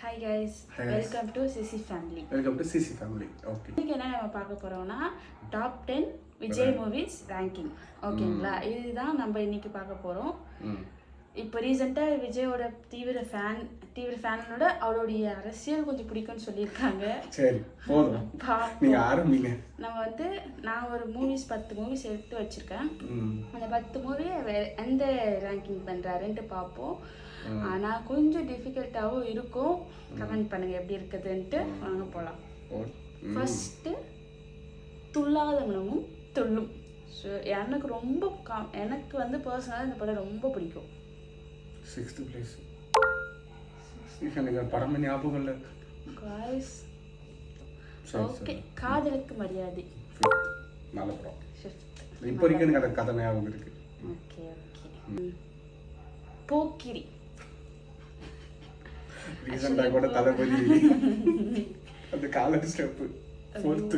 Hi guys, welcome to CC Family. Welcome to CC Family. Okay. இன்னைக்கு என்ன நம்ம பார்க்க போறோம்னா டாப் 10 விஜய் மூவிஸ் ரேங்கிங். ஓகேங்களா? இதுதான் நம்ம இன்னைக்கு பார்க்க போறோம். இப்போ ரீசெண்டா விஜயோட தீவிர ஃபேனோட அவருடைய அரசியல் கொஞ்சம் பிடிக்கும்னு சொல்லியிருக்காங்க. சரி போதும், நீங்க ஆரம்பிங்க. நம்ம நான் ஒரு 10 மூவிஸ் எடுத்து வச்சிருக்கேன். அந்த 10 மூவி எந்த ரேங்கிங் பண்றாருன்ட்டு பார்ப்போம். ஆனா கொஞ்சம் டிஃபிகல்ட்டாகவும் இருக்கும். கமெண்ட் பண்ணுங்க எப்படி இருக்குதுன்ட்டு. வாங்க போகலாம். ஃபர்ஸ்ட் துள்ளாத மனமும் துள்ளும். ஸோ எனக்கு பர்சனலாக இந்த படம் ரொம்ப பிடிக்கும். 6th place. எனக்கு படம் ஞாபகம் இல்லை. காய்ஸ் ஓகே, காதலுக்கு மரியாதை. நல்ல படம். இப்போ வரைக்கும் எனக்கு அந்த கதை ஞாபகம் இருக்கு. Okay okay. போக்கிரி. ரீசெண்டா கூட தளபதி அந்த காலர் ஸ்டெப் 4th.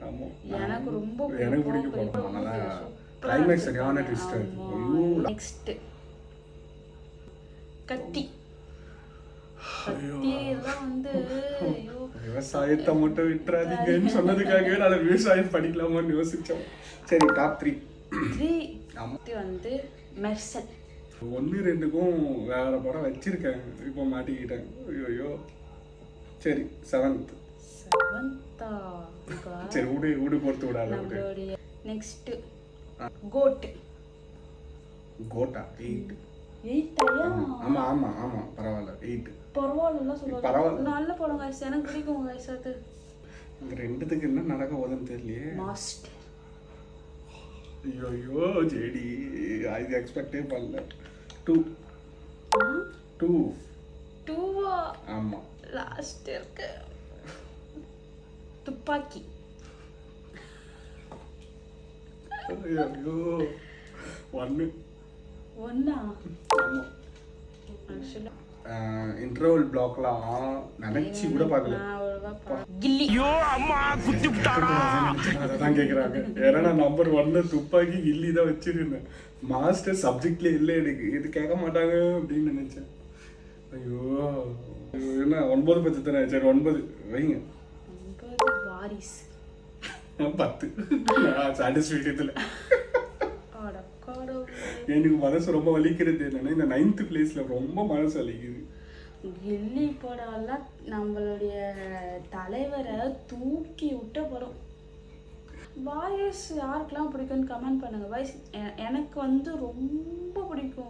ஆமா, எனக்கு ரொம்ப பிடிக்கும் படம். நல்லா கிளைமாக்ஸ் சரியான ட்விஸ்ட். நெக்ஸ்ட் கத்தி. கத்தியெல்லாம் விவசாயத்தை மட்டும் விட்டுறாதீங்கன்னு சொன்னதுக்காகவே நான் விவசாயம் படிக்கலாமான்னு யோசிச்சோம். சரி, டாப் 3. மெர்சல். 1, 2க்கும் வேற படம் வச்சிருக்கேன், இப்போ மாட்டிக்கிட்டேன். ஐயோ. சரி, 7th. சரி, ஊடு பொறுத்து விடாத. Next code. கோட்டா 8. ஆமா ஆமா ஆமா, பரவாயில்ல. 8 பரவாயில்ல சொல்லுவாங்க. நல்ல படம் गाइस, எனக்கு பிடிக்கும் गाइस. அது இந்த ரெண்டுத்துக்கு என்ன நடக்க போகுதுன்னு தெரியலையே. மாஸ்டர். ஐயோ ஜேடி, இது எக்ஸ்பெக்டே பண்ணல. 2 ஆமா, லாஸ்ட் இருக்கு. துப்பாக்கி. ஐயோ 1. ஆமா, இன்டர்வல் பிளாக்லாம் நினைச்சு கூட பார்க்கல. கில்லி. ஐயோ அம்மா குத்தி விட்டாடா, அதான் கேக்குறாங்க. ஏன்னா நான் நம்பர் 1 துப்பாக்கி கில்லி தான் வச்சிருந்தேன். மாஸ்டர் சப்ஜெக்ட்ல இல்லை எனக்கு, இது கேட்க மாட்டாங்க அப்படின்னு நினைச்சேன். ஐயோ என்ன 9 பத்தி தானே. சரி 9 வைங்க. 9 வாரிஸ். 10 சாட்டிஸ்ஃபைட். இதுல எனக்கு மனசு ரொம்ப வலிக்கிறது என்னன்னா, இந்த 9th பிளேஸ்ல ரொம்ப மனசு வலிக்குது. கில்லி படம்லாம் நம்மளுடைய தலைவரை தூக்கி விட்ட படம். வாய்ஸ் யாருக்கெல்லாம் பிடிக்கும்னு கமெண்ட் பண்ணுங்க. வாய்ஸ் எனக்கு ரொம்ப பிடிக்கும்.